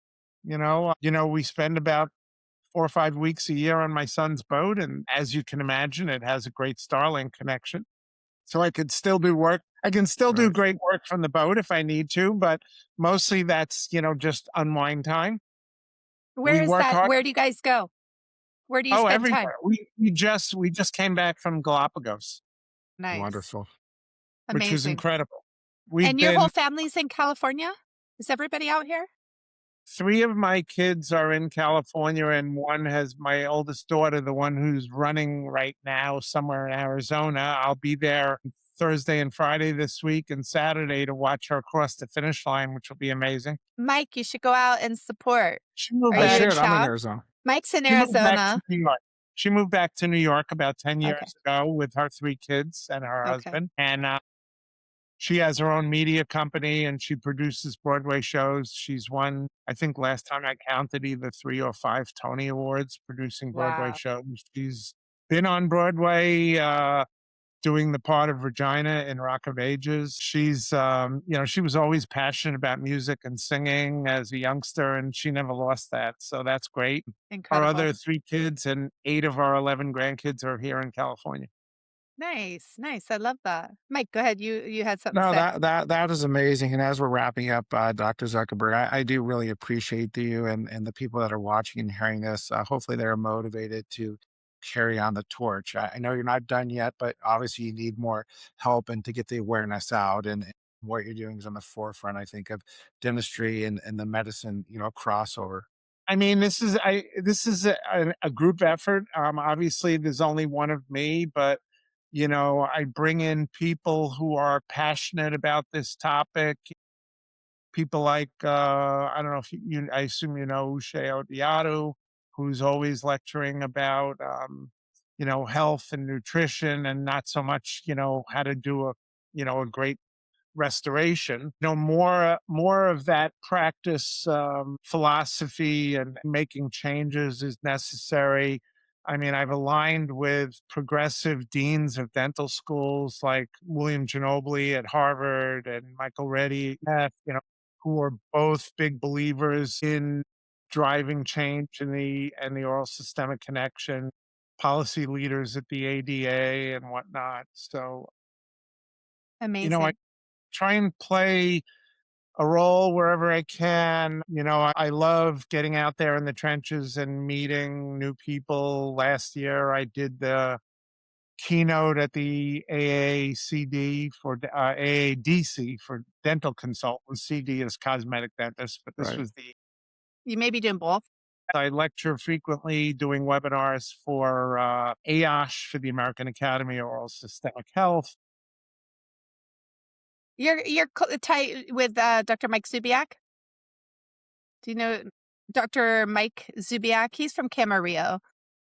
We spend about 4 or 5 weeks a year on my son's boat, and as you can imagine, it has a great Starlink connection. So I could still do work. I can still do Right. great work from the boat if I need to, but mostly that's, just unwind time. Where We is work that? hard. Where do you guys go? Where do you Oh, spend time? everywhere. We just came back from Galapagos, Nice. Wonderful. which was Amazing. incredible. We've And your whole been family's in California? Is everybody out here? Three of my kids are in California, and one has my oldest daughter, the one who's running right now somewhere in Arizona. I'll be there Thursday and Friday this week and Saturday to watch her cross the finish line, which will be amazing. Mike, you should go out and support. She moved Are I you back in should. I'm in town? Arizona. Mike's in She moved back to Arizona. New York. She moved back to New York about 10 Okay. years ago with her three kids and her Okay. husband. And she has her own media company and she produces Broadway shows. She's won, I think last time I counted, either 3 or 5 Tony Awards producing Broadway Wow. shows. She's been on Broadway, doing the part of Regina in Rock of Ages. She was always passionate about music and singing as a youngster, and she never lost that. So that's great. Our Incredible. other three kids and 8 of our 11 grandkids are here in California. Nice, nice. I love that. Mike, go ahead. You had something to No, say. that is amazing. And as we're wrapping up, Dr. Zuckerberg, I do really appreciate you and the people that are watching and hearing this. Hopefully, they're motivated to carry on the torch. I know you're not done yet, but obviously, you need more help and to get the awareness out. And what you're doing is on the forefront, I think, of dentistry and the medicine, crossover. I mean, this is a group effort. Obviously, there's only one of me, but I bring in people who are passionate about this topic. People like I don't know if I assume Uche Odiatu, who's always lecturing about health and nutrition, and not so much how to do a great restoration. More of that practice philosophy and making changes is necessary. I mean, I've aligned with progressive deans of dental schools like William Ginobili at Harvard and Michael Reddy, who are both big believers in driving change in the oral systemic connection, policy leaders at the ADA and whatnot. So, I Amazing. try and play a role wherever I can. I love getting out there in the trenches and meeting new people. Last year, I did the keynote at the AADC for dental consultants. CD is cosmetic dentists, but this Right. was the You may be doing both. I lecture frequently doing webinars for AOSH for the American Academy of Oral Systemic Health. You're tight with Dr. Mike Zubiak. Do you know Dr. Mike Zubiak? He's from Camarillo, Uh,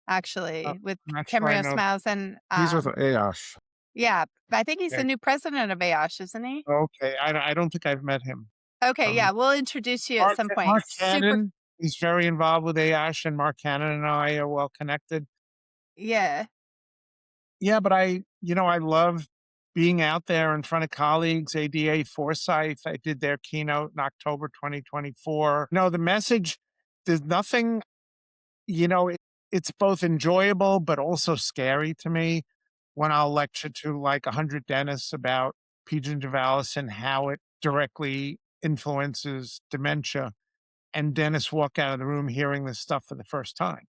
actually, with I'm not sure I Camarillo know. Smiles, and He's with AOSH. yeah, I think he's the Okay. new president of AOSH, isn't he? Okay. I don't think I've met him. Okay, Um, yeah, we'll introduce you at Mark some point. Mark Super, Cannon, he's very involved with AOSH, and Mark Cannon and I are well connected. yeah. Yeah, but I love being out there in front of colleagues. ADA Forsyth, I did their keynote in October 2024. No, the message, there's nothing, it's both enjoyable but also scary to me when I'll lecture to like 100 dentists about P. gingivalis and how it directly influences dementia. And dentists walk out of the room hearing this stuff for the first time.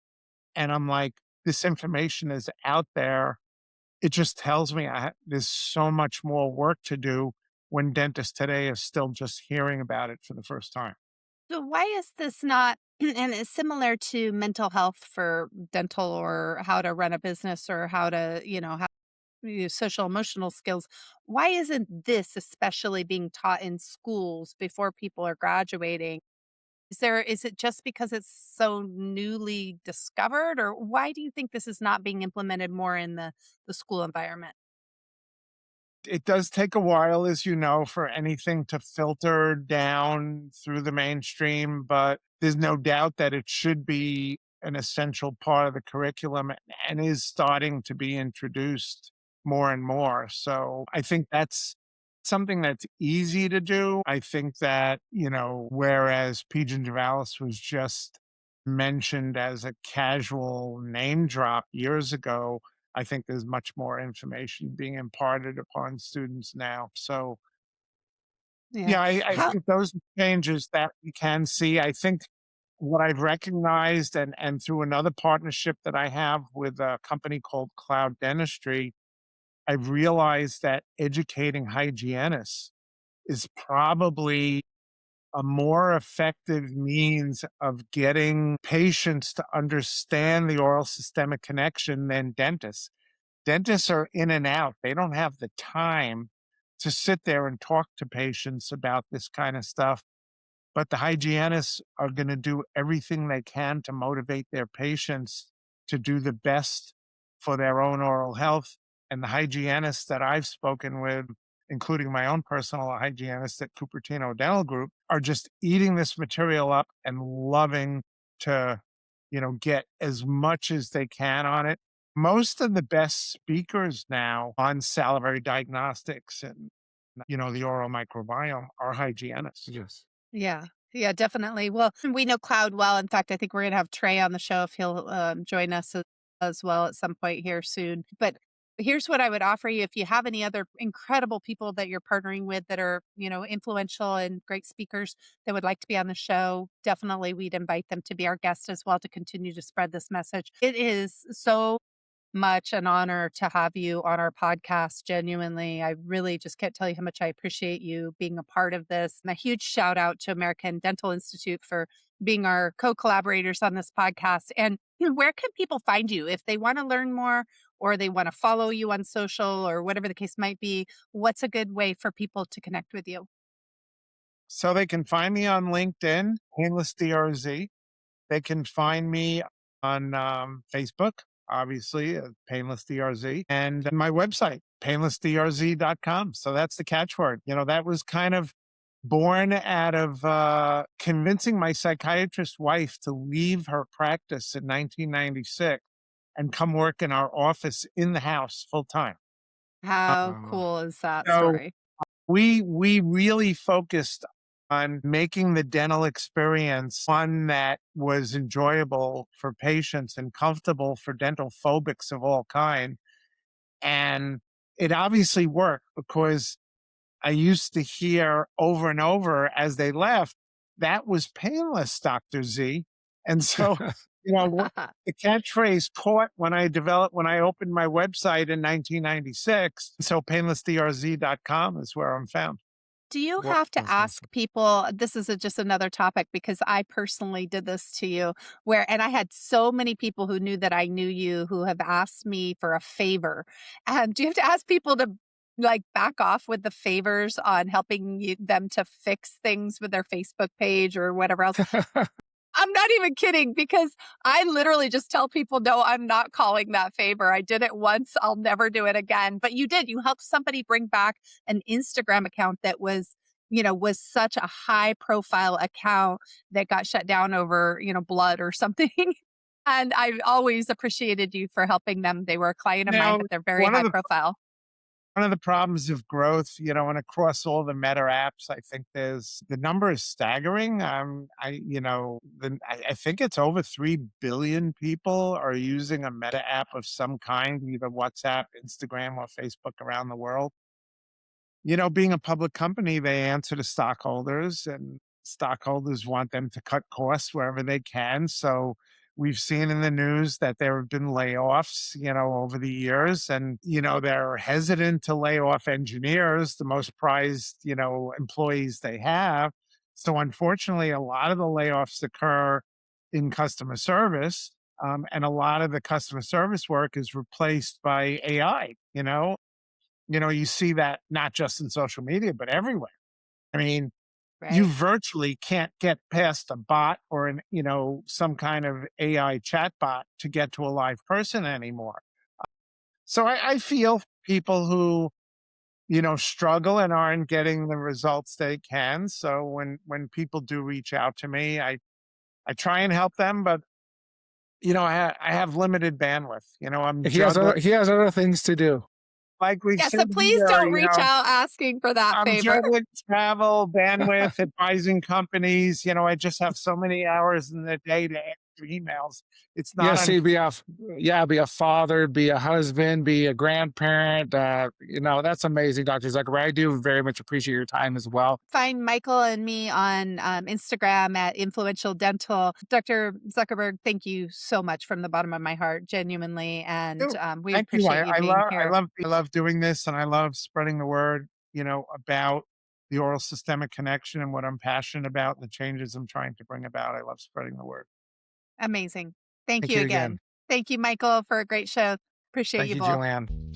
And I'm like, this information is out there. It just tells me there's so much more work to do when dentists today are still just hearing about it for the first time. So why is this not and it's similar to mental health for dental or how to run a business or how to, how use social emotional skills. Why isn't this especially being taught in schools before people are graduating? Is it just because it's so newly discovered, or why do you think this is not being implemented more in the school environment? It does take a while, as you know, for anything to filter down through the mainstream, but there's no doubt that it should be an essential part of the curriculum and is starting to be introduced more and more. So I think that's something that's easy to do. I think that, whereas P. gingivalis was just mentioned as a casual name drop years ago, I think there's much more information being imparted upon students now. So, Yeah. yeah, I How think those changes that we can see. I think what I've recognized and through another partnership that I have with a company called Cloud Dentistry, I've realized that educating hygienists is probably a more effective means of getting patients to understand the oral systemic connection than dentists. Dentists are in and out. They don't have the time to sit there and talk to patients about this kind of stuff. But the hygienists are going to do everything they can to motivate their patients to do the best for their own oral health. And the hygienists that I've spoken with, including my own personal hygienist at Cupertino Dental Group, are just eating this material up and loving to, get as much as they can on it. Most of the best speakers now on salivary diagnostics and, the oral microbiome are hygienists. Yes. Yeah. Yeah, definitely. Well, we know Cloud well. In fact, I think we're going to have Trey on the show if he'll join us as well at some point here soon. But here's what I would offer you if you have any other incredible people that you're partnering with that are, influential and great speakers that would like to be on the show, definitely we'd invite them to be our guest as well to continue to spread this message. It is so much an honor to have you on our podcast. Genuinely, I really just can't tell you how much I appreciate you being a part of this. And a huge shout out to American Dental Institute for being our co-collaborators on this podcast. And where can people find you if they want to learn more or they want to follow you on social or whatever the case might be? What's a good way for people to connect with you? So they can find me on LinkedIn, Painless DRZ. They can find me on Facebook. obviously, Painless DRZ, and my website, painlessdrz.com. So that's the catchword. That was kind of born out of convincing my psychiatrist wife to leave her practice in 1996 and come work in our office in the house full time. How Oh, cool is that So story? we really focused on making the dental experience one that was enjoyable for patients and comfortable for dental phobics of all kind. And it obviously worked because I used to hear over and over as they left, "That was painless, Dr. Z." And so, the catchphrase caught when I opened my website in 1996. So painlessdrz.com is where I'm found. Do you what have to that's awesome. ask people this is just another topic because I personally did this to you where and I had so many people who knew that I knew you who have asked me for a favor. Do you have to ask people to like back off with the favors on helping them to fix things with their Facebook page or whatever else? I'm not even kidding because I literally just tell people, "No, I'm not calling that favor. I did it once. I'll never do it again." But you did. You helped somebody bring back an Instagram account that was such a high profile account that got shut down over, blood or something. And I've always appreciated you for helping them. They were a client of mine, Now, but they're very one of high the profile. one of the problems of growth, and across all the Meta apps, I think the number is staggering. I think it's over 3 billion people are using a Meta app of some kind, either WhatsApp, Instagram, or Facebook around the world. Being a public company, they answer to stockholders, and stockholders want them to cut costs wherever they can. So we've seen in the news that there have been layoffs, over the years, and, they're hesitant to lay off engineers, the most prized, employees they have. So unfortunately, a lot of the layoffs occur in customer service. And a lot of the customer service work is replaced by AI. You see that not just in social media, but everywhere. I mean, you Right. virtually can't get past a bot or some kind of AI chat bot to get to a live person anymore. So I feel people who, struggle and aren't getting the results they can. So when people do reach out to me, I try and help them, but I have limited bandwidth. I'm juggling, He has other things to do. like we've Yeah, so said please here, don't reach out asking for that I'm favor. juggling travel, bandwidth, advising companies. I just have so many hours in the day to answer emails. It's not Yes, on. he'd be be a father, be a husband, be a grandparent. That's amazing, Dr. Zuckerberg. I do very much appreciate your time as well. Find Michael and me on Instagram at Influential Dental. Dr. Zuckerberg, thank you so much from the bottom of my heart, genuinely. And we Thank you. appreciate you being here. I love doing this, and I love spreading the word. About the oral systemic connection and what I'm passionate about, and the changes I'm trying to bring about. I love spreading the word. Amazing. Thank Thank you you again. again. Thank you, Michael, for a great show. Appreciate Thank you you, both. Julianne.